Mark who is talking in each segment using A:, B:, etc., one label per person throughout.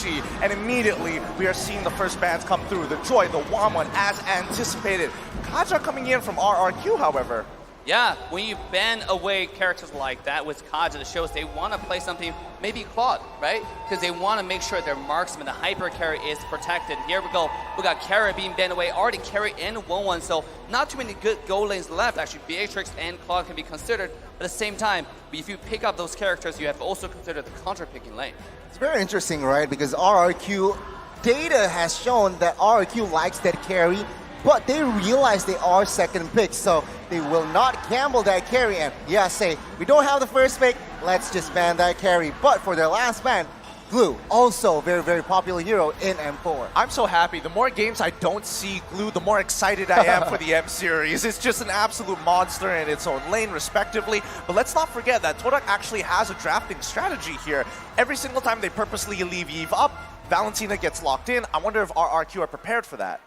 A: Hoshi, and immediately we are seeing the first bans come through. The Joy, the Wamon, as anticipated. Kaja coming in from RRQ, however.
B: Yeah, when you ban away characters like that with Kaja, it shows they want to play something, maybe Claude, right? Because they want to make sure their marksman, the hyper carry, is protected. Here we go. We got Carry being banned away, already Carry and 1-1, so not too many good goal lanes left. Actually, Beatrix and Claude can be considered. But at the same time, if you pick up those characters, you have to also consider the counter-picking lane.
C: It's very interesting, right? Because RRQ data has shown that RRQ likes that carry, but they realize they are second pick, so they will not gamble that carry and say, we don't have the first pick, let's just ban that carry. But for their last ban, Glue, also very, very popular hero in M4.
A: I'm so happy. The more games I don't see Glue, the more excited I am for the M series. It's just an absolute monster in its own lane, respectively. But let's not forget that Todak actually has a drafting strategy here. Every single time they purposely leave Eve up, Valentina gets locked in. I wonder if RRQ are prepared for that.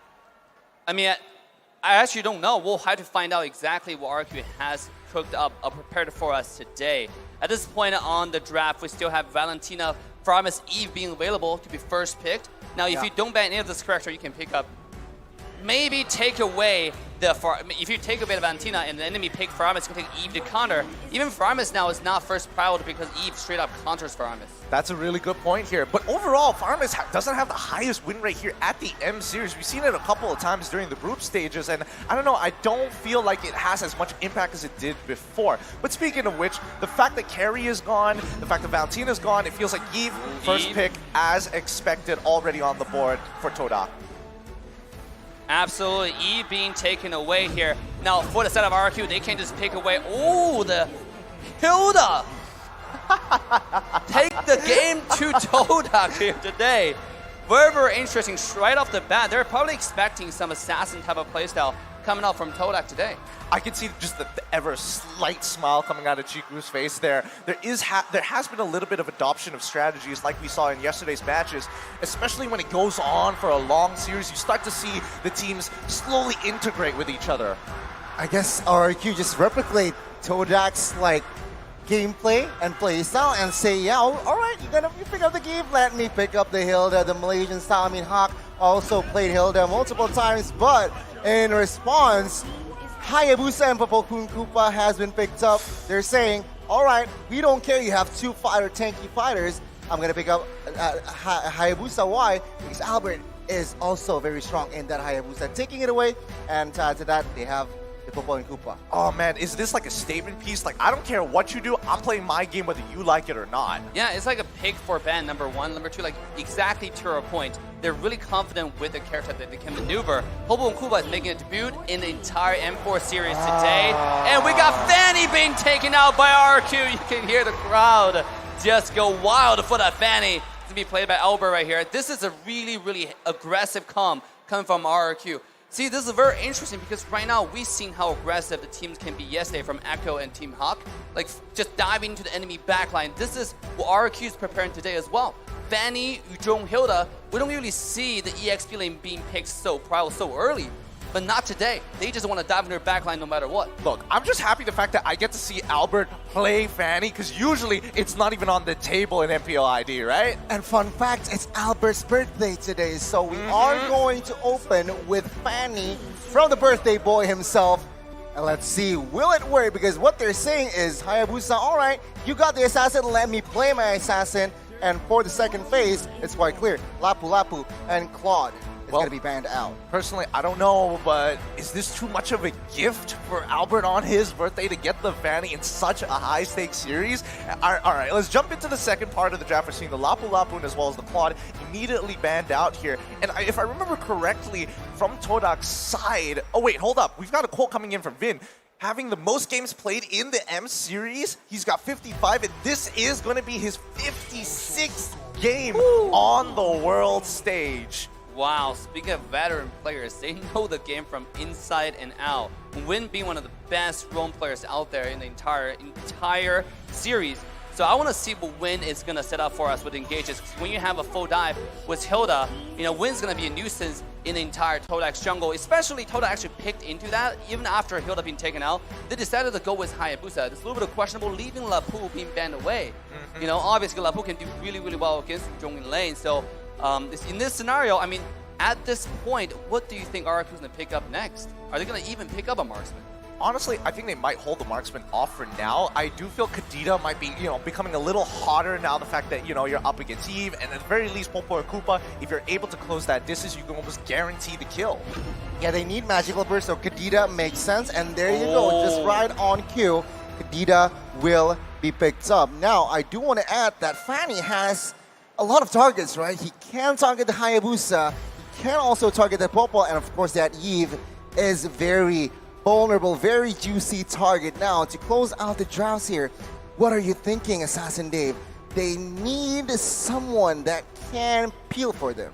B: I mean, I actually don't know. We'll have to find out exactly what RRQ has cooked up or prepared for us today. At this point on the draft, we still have Valentina, Faramis, Eve being available to be first picked. Now, if you don't ban any of this character, you can pick up, maybe take away if you take away the Valentina and the enemy pick Faramis, you can take Eve to counter. Even Faramis now is not first priority because Eve straight up counters Faramis.
A: That's a really good point here. But overall, Faramis doesn't have the highest win rate here at the M series. We've seen it a couple of times during the group stages, and I don't know, I don't feel like it has as much impact as it did before. But speaking of which, the fact that Carry is gone, the fact that Valentina is gone, it feels like Eve, first pick as expected, already on the board for Todak.
B: Absolutely, Eve being taken away here. Now, for the set of RRQ, they can just pick away. Oh, the Hilda! Take the game to Todak here today. Very, very interesting. Right off the bat, they're probably expecting some assassin type of playstyle coming out from Todak today.
A: I can see just the ever slight smile coming out of Chiku's face there. There has been a little bit of adoption of strategies like we saw in yesterday's matches, especially when it goes on for a long series. You start to see the teams slowly integrate with each other.
C: I guess RRQ just replicate Todak's gameplay and playstyle and say, yeah, all right, you pick up the game, let me pick up the Hilda, the Malaysian style. I mean, Hawk also played Hilda multiple times, but in response, Hayabusa and Papokun Koopa has been picked up. They're saying, all right, we don't care you have two tanky fighters. I'm going to pick up Hayabusa. Why? Because Albert is also very strong in that Hayabusa. Taking it away, and to that, they have the Popo and Koopa.
A: Oh man, is this like a statement piece? Like, I don't care what you do, I'm playing my game whether you like it or not.
B: Yeah, it's like a pick for ban number one. Number two, like exactly to your point. They're really confident with the character that they can maneuver. Popo and Koopa is making a debut in the entire M4 series today. And we got Fanny being taken out by RRQ. You can hear the crowd just go wild for that Fanny. It's going to be played by Albert right here. This is a really, really aggressive coming from RRQ. See, this is very interesting because right now we've seen how aggressive the teams can be yesterday from Echo and Team Hawk. Like, just diving into the enemy backline. This is what RRQ is preparing today as well. Fanny, Yuzhong, Hilda, we don't really see the EXP lane being picked so early. But not today. They just want to dive into their backline no matter what.
A: Look, I'm just happy the fact that I get to see Albert play Fanny, because usually it's not even on the table in MPL ID, right?
C: And fun fact, it's Albert's birthday today, so we are going to open with Fanny from the birthday boy himself. And let's see, will it work? Because what they're saying is, Hayabusa, all right, you got the assassin, let me play my assassin. And for the second phase, it's quite clear. Lapu Lapu and Claude is going to be banned out.
A: Personally, I don't know, but is this too much of a gift for Albert on his birthday to get the Fanny in such a high-stakes series? All right, let's jump into the second part of the draft. We're seeing the Lapu Lapu as well as the Claude immediately banned out here. And if I remember correctly, from Todak's side... Oh, wait, hold up. We've got a quote coming in from Vin. Having the most games played in the M series, he's got 55, and this is going to be his 56th game on the world stage.
B: Wow, speaking of veteran players, they know the game from inside and out. Win being one of the best roam players out there in the entire series. So I want to see what Win is going to set up for us with engages. When you have a full dive with Hilda, Win's going to be a nuisance in the entire Todak's jungle. Especially Todak actually picked into that. Even after Hilda being taken out, they decided to go with Hayabusa. It's a little bit of questionable, leaving Lapu being banned away. Obviously Lapu can do really, really well against Zhong in lane. So In this scenario, I mean, at this point, what do you think RRQ is going to pick up next? Are they going to even pick up a marksman?
A: Honestly, I think they might hold the marksman off for now. I do feel Kadita might be, becoming a little hotter now. The fact that, you're up against Eve, and at the very least, Popo or Koopa, if you're able to close that distance, you can almost guarantee the kill.
C: Yeah, they need magical burst, so Kadita makes sense, and there you go, just right on cue. Kadita will be picked up. Now, I do want to add that Fanny has a lot of targets, right? He can target the Hayabusa, he can also target the Popo, and of course that Eve is very vulnerable, very juicy target. Now, to close out the drafts here, what are you thinking, Assassin Dave? They need someone that can peel for them.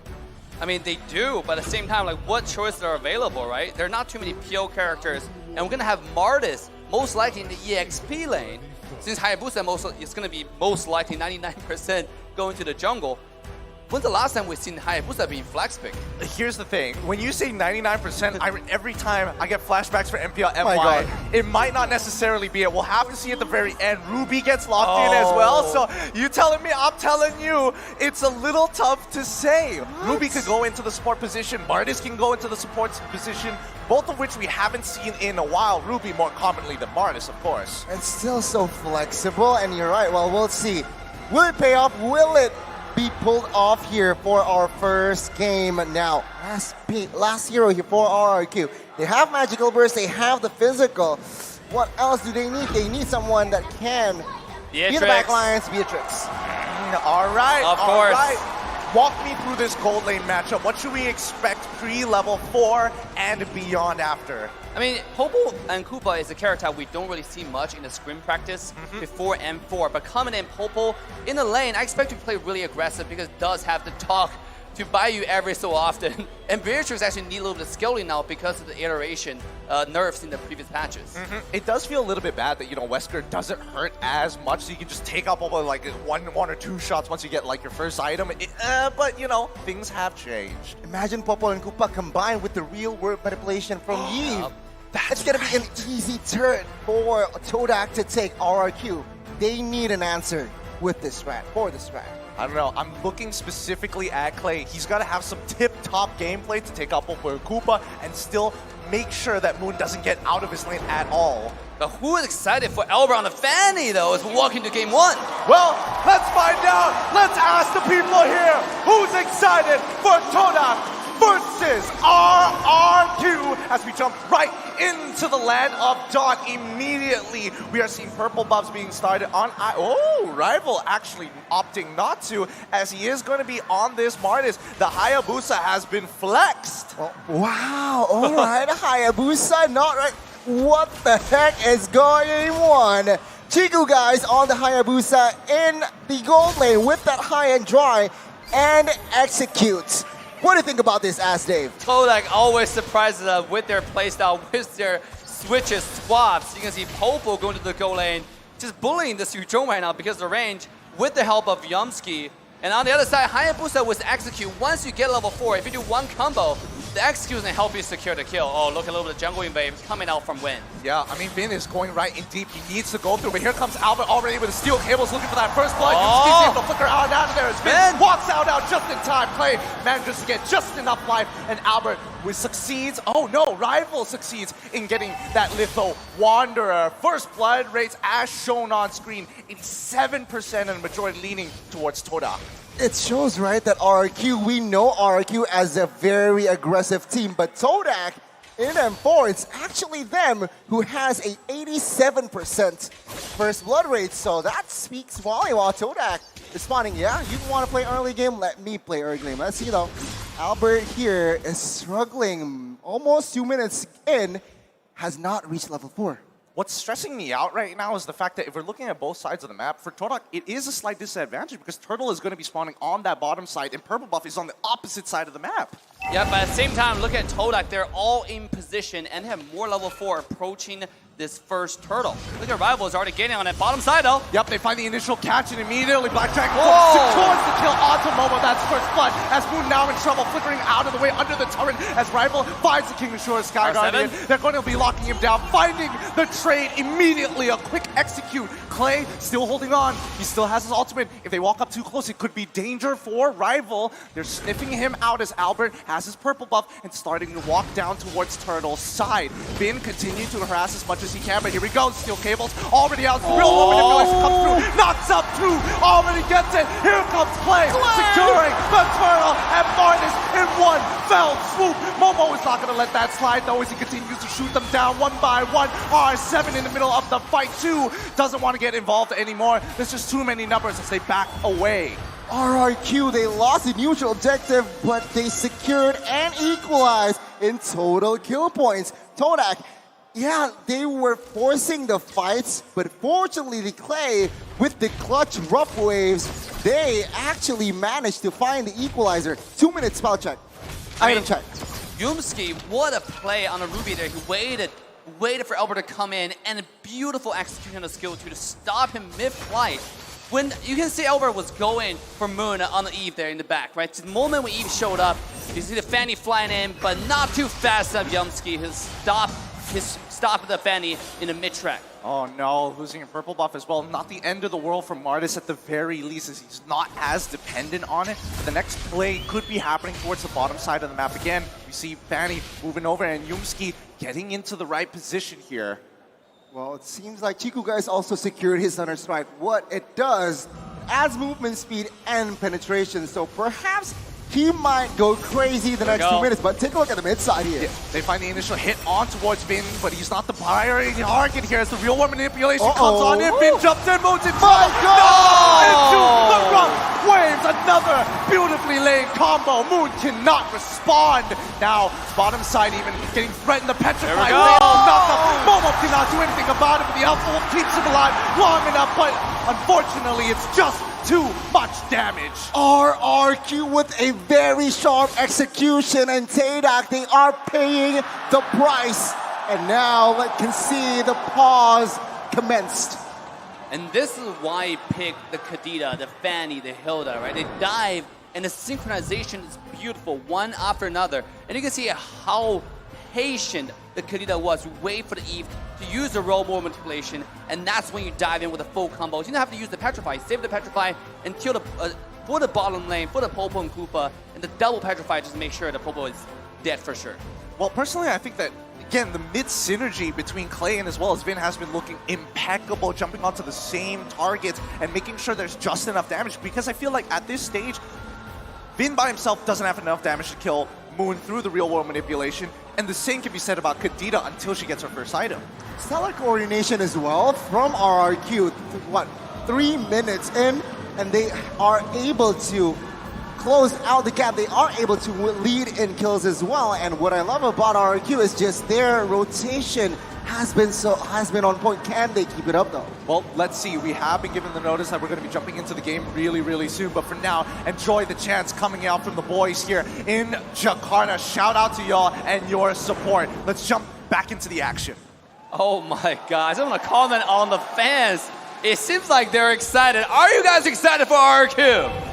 B: I mean, they do, but at the same time, like, what choices are available, right? There are not too many PO characters, and we're going to have Martis most likely in the EXP lane, since Hayabusa is going to be most likely 99% going to the jungle. When's the last time we've seen Hayabusa being flex picked?
A: Here's the thing. When you say 99%, every time I get flashbacks for MPL
C: my
A: MY,
C: God.
A: it might not necessarily be it. We'll have to see at the very end. Ruby gets locked in as well. So you telling me, I'm telling you, it's a little tough to say.
C: What?
A: Ruby could go into the support position. Martis can go into the support position, both of which we haven't seen in a while. Ruby more commonly than Martis, of course.
C: It's still so flexible, and you're right. Well, we'll see. Will it pay off? Will it be pulled off here for our first game now? Last hero here for RRQ. They have magical burst, they have the physical. What else do they need? They need someone that can be the backlines, Beatrix.
A: All right.
B: Of
A: all
B: course.
A: right. Walk me through this gold lane matchup. What should we expect pre-level 4 and beyond after?
B: I mean, Popo and Koopa is a character we don't really see much in the scrim practice before M4, but coming in Popo in the lane, I expect to play really aggressive because it does have the talk to buy you every so often. And Beatrix actually need a little bit of scaling now because of the iteration nerfs in the previous patches.
A: It does feel a little bit bad that, Wesker doesn't hurt as much, so you can just take up over like one or two shots once you get like your first item. But, things have changed.
C: Imagine Popo and Koopa combined with the real world manipulation from Eve. It's gonna be an easy turn for Todak to take RRQ. They need an answer with this strat, for this strat.
A: I don't know. I'm looking specifically at Clay. He's got to have some tip-top gameplay to take out Popo and Koopa and still make sure that Moon doesn't get out of his lane at all.
B: But who is excited for Elbra on the Fanny, though, as we walk into Game 1?
A: Well, let's find out. Let's ask the people here who's excited for Todak versus RRQ as we jump right into the land of dawn immediately. We are seeing purple buffs being started on Rival actually opting not to, as he is going to be on this Martis. The Hayabusa has been flexed.
C: Oh, wow, all right, Hayabusa, not right. What the heck is going on? Chiku guys on the Hayabusa in the gold lane with that high and dry and executes. What do you think about this, Ask Dave?
B: Todak always surprises us with their playstyle, with their switches, swaps. You can see Popo going to the goal lane, just bullying the Suzhong right now because of the range with the help of Yumski. And on the other side, Hayabusa was execute. Once you get level 4, if you do one combo, the execute is going to help you secure the kill. Oh, look at a little bit of jungle invade coming out from Win.
A: Yeah, I mean, Vin is going right in deep. He needs to go through, but here comes Albert already with the steel cables looking for that first blood. He's able to flicker out of there as Vin walks out just in time. Clay manages to get just enough life, and Albert succeeds. Oh no, Rival succeeds in getting that Litho Wanderer. First blood rates as shown on screen, 87% and the majority leaning towards Todak.
C: It shows, right, that RRQ, we know RRQ as a very aggressive team, but Todak in M4, it's actually them who has a 87% first blood rate, so that speaks volume. While Todak responding, yeah, you want to play early game, let me play early game. Let's see though. Albert here is struggling, almost 2 minutes in, has not reached level 4.
A: What's stressing me out right now is the fact that if we're looking at both sides of the map, for Todak, it is a slight disadvantage because Turtle is going to be spawning on that bottom side and Purple Buff is on the opposite side of the map.
B: Yeah, but at the same time, look at Todak. They're all in position and have more level 4 approaching this first turtle. Look at Rival is already getting on that bottom side though.
A: Yep, they find the initial catch and immediately Black Dragon
B: Whoa!
A: secures the kill onto Momo. That's first blood. As Moon now in trouble, flickering out of the way under the turret as Rival finds the King of Shore Sky
B: R7.
A: Guardian. They're going to be locking him down, finding the trade immediately. A quick execute. Clay still holding on. He still has his ultimate. If they walk up too close, it could be danger for Rival. They're sniffing him out as Albert has his purple buff and starting to walk down towards Turtle's side. Bin continuing to harass as much as he can, but here we go. Steel cables already out. The real moment manipulation comes through. Knocks up through. Already gets it. Here comes Clay. Securing the Turtle and Martis in one fell swoop. Momo is not going to let that slide though as he continues to shoot them down one by one. R7 in the middle of the fight too. Doesn't want to get involved anymore. There's just too many numbers as they back away.
C: RRQ, they lost the neutral objective, but they secured and equalized in total kill points. Todak, yeah, they were forcing the fights, but fortunately the Clay, with the clutch rough waves, they actually managed to find the equalizer. 2 minutes spell check. Item check.
B: Yumski, what a play on a Ruby there. He waited for Albert to come in, and a beautiful execution of skill 2 to stop him mid-flight. When you can see Albert was going for Moon on the Eve there in the back, right? The moment when Eve showed up, you see the Fanny flying in, but not too fast enough. Yumski has stopped the Fanny in the mid-track.
A: Oh no, losing a purple buff as well. Not the end of the world for Martis at the very least, as he's not as dependent on it. But the next play could be happening towards the bottom side of the map again. We see Fanny moving over and Yumski getting into the right position here.
C: Well, it seems like Chiku guys also secured his Thunder Strike. What it does adds movement speed and penetration, so perhaps he might go crazy the next 2 minutes, but take a look at the mid side here.
A: Yeah, they find the initial hit on towards Bin, but he's not the priority target here as the real world manipulation comes on in. Bin jumps in, moves in.
C: My God!
A: Into the rough waves, another beautifully laid combo. Moon cannot respond. Now, bottom side even getting threatened. The petrified Momo cannot do anything about it, but the Alpha Wolf keeps him alive long enough, but unfortunately, it's just too much damage.
C: RRQ with a very sharp execution, and Todak, they are paying the price. And now let can see the pause commenced.
B: And this is why he picked the Kadita, the Fanny, the Hilda, right? They dive, and the synchronization is beautiful, one after another. And you can see how patient the Kadita was to wait for the Eve to use the roll more manipulation, and that's when you dive in with the full combos. You don't have to use the Petrify, save the Petrify until for the bottom lane, for the Popo and Koopa, and the double Petrify just to make sure the Popo is dead for sure.
A: Well, personally, I think that, again, the mid-synergy between Clay and as well as Vin has been looking impeccable, jumping onto the same targets and making sure there's just enough damage, because I feel like at this stage, Vin by himself doesn't have enough damage to kill Moon through the real world manipulation, and the same can be said about Kadita until she gets her first item.
C: Stellar coordination as well from RRQ. What, 3 minutes in, and they are able to close out the gap. They are able to lead in kills as well. And what I love about RRQ is just their rotation has been on point. Can they keep it up though?
A: Well, let's see. We have been given the notice that we're going to be jumping into the game really, really soon. But for now, enjoy the chants coming out from the boys here in Jakarta. Shout out to y'all and your support. Let's jump back into the action.
B: Oh my gosh, I want to comment on the fans. It seems like they're excited. Are you guys excited for RRQ?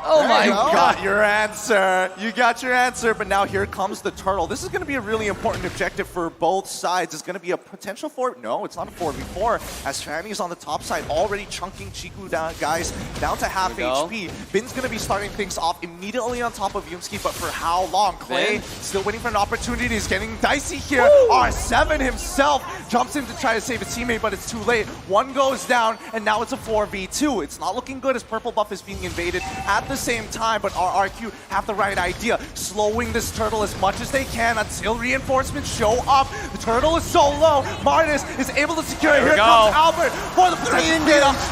B: Oh my
A: You
B: God.
A: got your answer. You got your answer, but now here comes the turtle. This is going to be a really important objective for both sides. It's going to be a potential no, it's not a 4v4, as Fanny's on the top side already chunking Chiku down, guys, down to half HP. Bin's going to be starting things off immediately on top of Yumski, but for how long? Clay still waiting for an opportunity. He's getting dicey here. Woo! R7 himself jumps in to try to save his teammate, but it's too late. One goes down, and now it's a 4v2. It's not looking good as purple buff is being invaded at the same time, but RRQ have the right idea, slowing this turtle as much as they can until reinforcements show up. The turtle is so low. Martis is able to secure it. Here comes Albert for the 3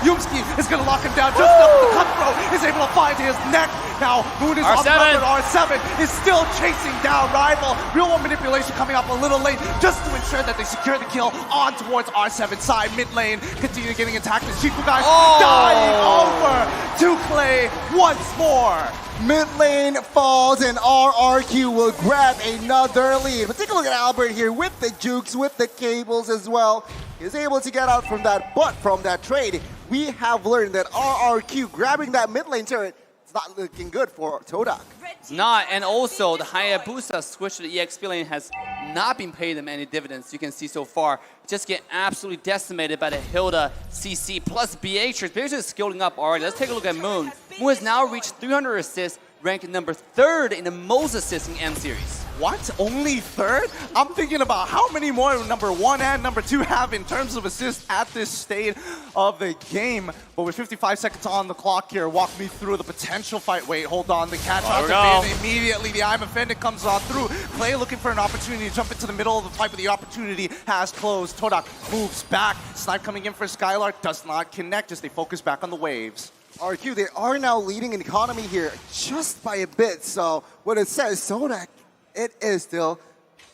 A: Yumski is going to lock him down just enough with the cutthroat. Shadow is able to find his neck. Now, Moon is on the
B: R7.
A: run, R7 is still chasing down Rival. Real World Manipulation coming up a little late just to ensure that they secure the kill on towards R7 side. Mid lane, continue getting attacked as Chiku guys dying over to play once more.
C: Mid lane falls and RRQ will grab another lead. But take a look at Albert here with the jukes, with the cables as well. He's able to get out from that, but from that trade, we have learned that RRQ grabbing that mid lane turret, it's not looking good for Todak.
B: It's not, and also the Hayabusa switch to the EXP lane has not been paying them any dividends. You can see so far, just get absolutely decimated by the Hilda CC plus Beatrix. Beatrix is skilling up already. Let's take a look at Moon. Moon has now reached 300 assists, ranked number 3rd in the most assists in M series.
A: What? Only 3rd? I'm thinking about how many more number 1 and number 2 have in terms of assists at this stage of the game. But with 55 seconds on the clock here, walk me through the potential fight. Wait, hold on. The catch out to Finn immediately. The I'm Offended comes on through. Clay looking for an opportunity to jump into the middle of the fight, but the opportunity has closed. Todak moves back. Snipe coming in for Skylar does not connect as they focus back on the waves.
C: RQ, they are now leading in economy here just by a bit. So what it says, Todak, it is still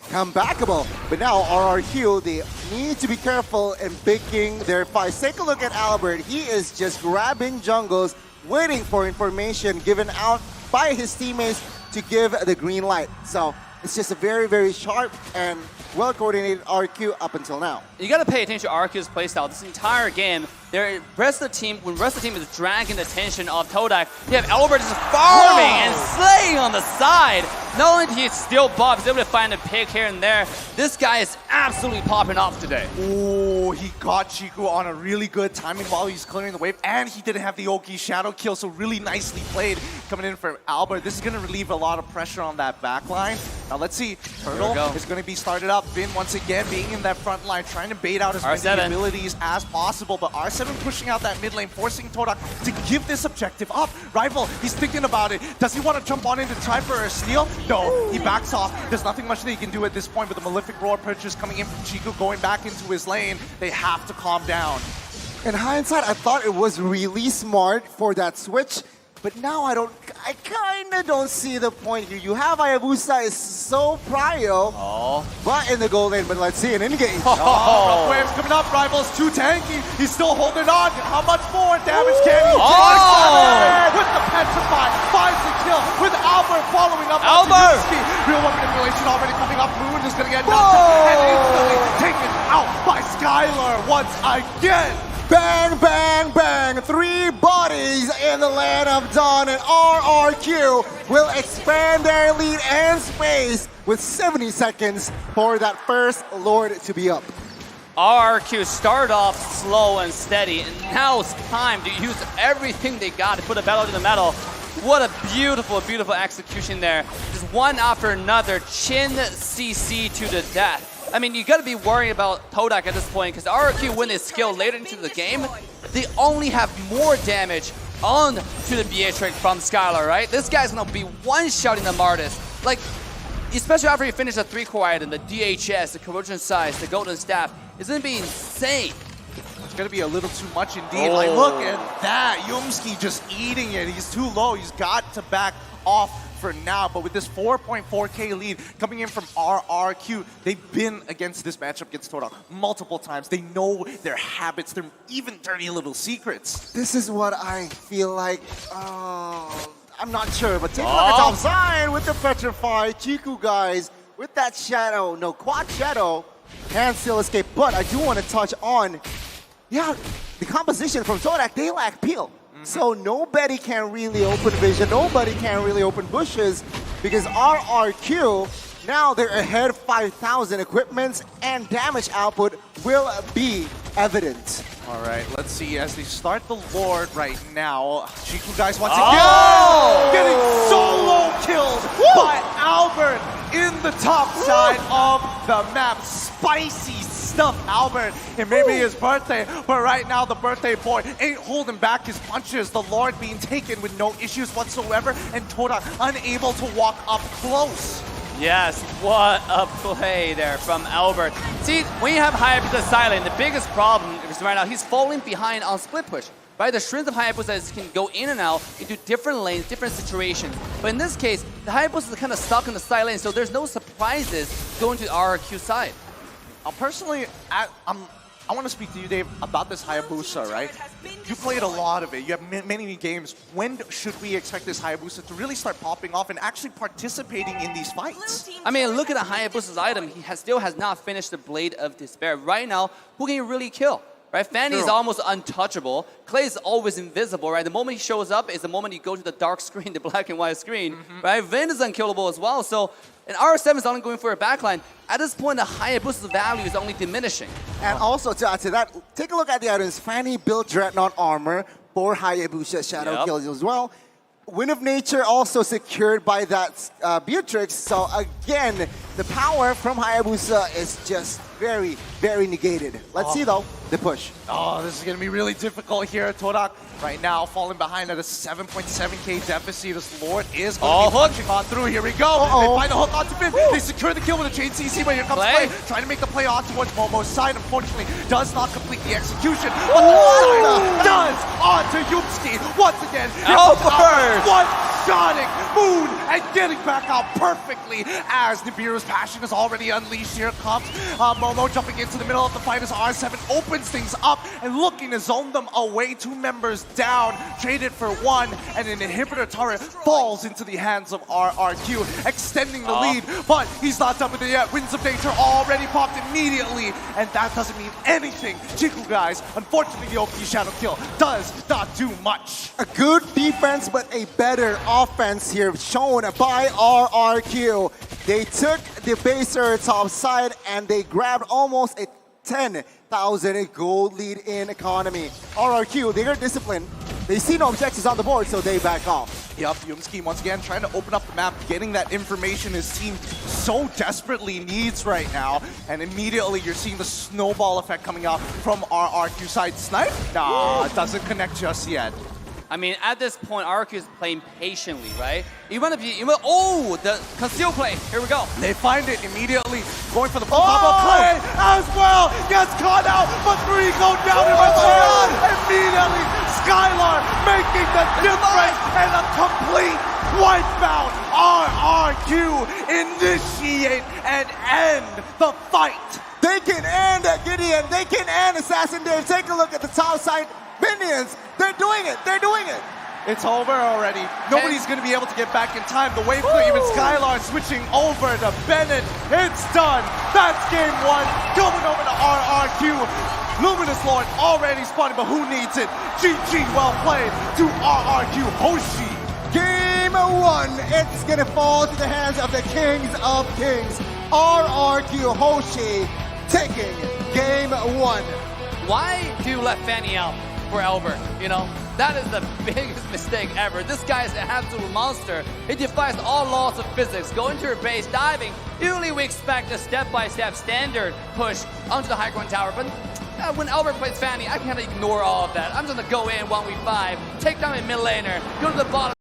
C: comebackable. But now RRQ, they need to be careful in picking their fights. Take a look at Albert. He is just grabbing jungles, waiting for information given out by his teammates to give the green light. So it's just a very, very sharp and well-coordinated RQ up until now.
B: You got to pay attention to RQ's playstyle. This entire game, when the rest of the team is dragging the attention of Todak, you have Albert just farming and slaying on the side. Not only did he steal buff, he's able to find a pick here and there. This guy is absolutely popping off today.
A: Oh, he got Chiku on a really good timing while he's clearing the wave, and he didn't have the Oki shadow kill, so really nicely played coming in for Albert. This is going to relieve a lot of pressure on that back line. Now let's see, Turtle is going to be started up. Finn once again being in that front line, trying to bait out as many abilities as possible, but R7 pushing out that mid lane, forcing Todak to give this objective up. Rival, he's thinking about it. Does he want to jump on into try for a steal? No, he backs off. There's nothing much that he can do at this point, but the Malefic Roar purchase coming in from Chiku, going back into his lane. They have to calm down.
C: In hindsight, I thought it was really smart for that switch, but now I kind of don't see the point here. You have Hayabusa is so prio, but in the goal lane, but let's see an in-game.
A: Waves coming up, Rival's too tanky. He's still holding on. How much more damage can he do? With the Petrify, finds the kill with Albert following up.
B: Albert!
A: Real World Manipulation already coming up. Moon is going to get knocked and instantly taken out by Skylar once again.
C: Bang, bang, bang. 3 bodies in the land of Dawn, and RRQ will expand their lead and space with 70 seconds for that first Lord to be up.
B: RRQ started off slow and steady, and now it's time to use everything they got to put a pedal to the metal. What a beautiful, beautiful execution there. Just one after another, chin CC to the death. I mean, you got to be worried about Todak at this point, because RRQ, when they skill later into the game, they only have more damage on to the Beatrix from Skylar, right? This guy's going to be one-shotting the Martis. Like, especially after he finishes the 3-core item, the DHS, the Corrosion Size, the Golden Staff, it's going to be insane.
A: It's going to be a little too much indeed. Like, look at that. Yumski just eating it. He's too low. He's got to back off for now, but with this 4.4k lead coming in from RRQ, they've been against this matchup against Todak multiple times. They know their habits, their even dirty little secrets.
C: This is what I feel like. I'm not sure, but take a look at top side with the Petrify. Chiku guys with that shadow, no quad shadow, can still escape. But I do want to touch on, the composition from Todak. They lack peel. So nobody can really open vision, nobody can really open bushes, because RRQ, now they're ahead 5,000 equipments, and damage output will be evident.
A: All right, let's see as they start the Lord right now. Chiku guys once again getting solo killed by Albert in the top side of the map. Spicy stuff, Albert. It may be his birthday, but right now the birthday boy ain't holding back his punches. The Lord being taken with no issues whatsoever, and Todak unable to walk up close.
B: Yes, what a play there from Albert. See, when you have Hayabusa silent, the biggest problem is right now he's falling behind on split push. right? The strength of Hayabusa is can go in and out into different lanes, different situations. But in this case, the Hayabusa is kind of stuck in the side lane, so there's no surprises going to the RRQ side.
A: Personally, I want to speak to you, Dave, about this Hayabusa, right? You played a lot of it. You have many games. When should we expect this Hayabusa to really start popping off and actually participating in these fights?
B: I mean, look at the Hayabusa's item. He still has not finished the Blade of Despair. Right now, who can he really kill? Right? Fanny is almost untouchable. Clay is always invisible, right? The moment he shows up is the moment you go to the dark screen, the black and white screen, right? Vin is unkillable as well. So, and R7 is only going for a backline. At this point, the Hayabusa's value is only diminishing.
C: And also to add to that, take a look at the items. Fanny built Dreadnought armor for Hayabusa Shadow kills as well. Wind of Nature also secured by that Beatrix. So again, the power from Hayabusa is just very, very negated. Let's see though, the push.
A: Oh, this is going to be really difficult here. Todak right now falling behind at a 7.7k deficit. This Lord is going to be punching on through. Here we go. They find a hook onto Finn. They secure the kill with a chain CC, but here comes Clay. Trying to make the play on towards Momo's side. Unfortunately, does not complete the execution. But the side does onto Yupski. Once again, one-shotting Moon and getting back out perfectly as Nibiru's passion is already unleashed. Here comes Momo jumping into the middle of the fight as R7 opens things up and looking to zone them away. 2 members down, traded for 1, and an inhibitor turret falls into the hands of RRQ, extending the lead, but he's not done with it yet. Winds of Nature already popped immediately, and that doesn't mean anything. Chiku, guys, unfortunately the OP Shadow kill does not do much.
C: A good defense, but a better offense here shown by RRQ. They took the baser top side and they grabbed almost a 10,000 gold lead in economy. RRQ, they are disciplined. They see no objectives on the board, so they back off.
A: Yup, Yumski once again trying to open up the map, getting that information his team so desperately needs right now. And immediately you're seeing the snowball effect coming out from RRQ side. Snipe? Nah, it doesn't connect just yet.
B: I mean, at this point, RRQ is playing patiently, right? Even if oh, the conceal play. Here we go.
A: They find it immediately, going for the full combo play as well. Gets caught out, but 3 go down in return. Immediately, Skylar making the difference and a complete wipeout. RRQ initiate and end the fight.
C: They can end Gideon. They can end Assassin Dave. Take a look at the top side. Minions, they're doing it. They're doing it.
A: It's over already. Nobody's going to be able to get back in time. The wave clear, even Skylar switching over to Bennett. It's done. That's game 1. Going over to RRQ. Luminous Lord already spawning, but who needs it? GG, well played to RRQ Hoshi.
C: Game 1, it's going to fall to the hands of the Kings of Kings. RRQ Hoshi taking game 1.
B: Why do you let Fanny out for Albert? You know, that is the biggest mistake ever. This guy is an absolute monster. He defies all laws of physics. Going to your base, diving. Usually we expect a step-by-step standard push onto the high ground tower, but when Albert plays Fanny, I can't ignore all of that. I'm just gonna go in 1v5, take down a mid laner, go to the bottom.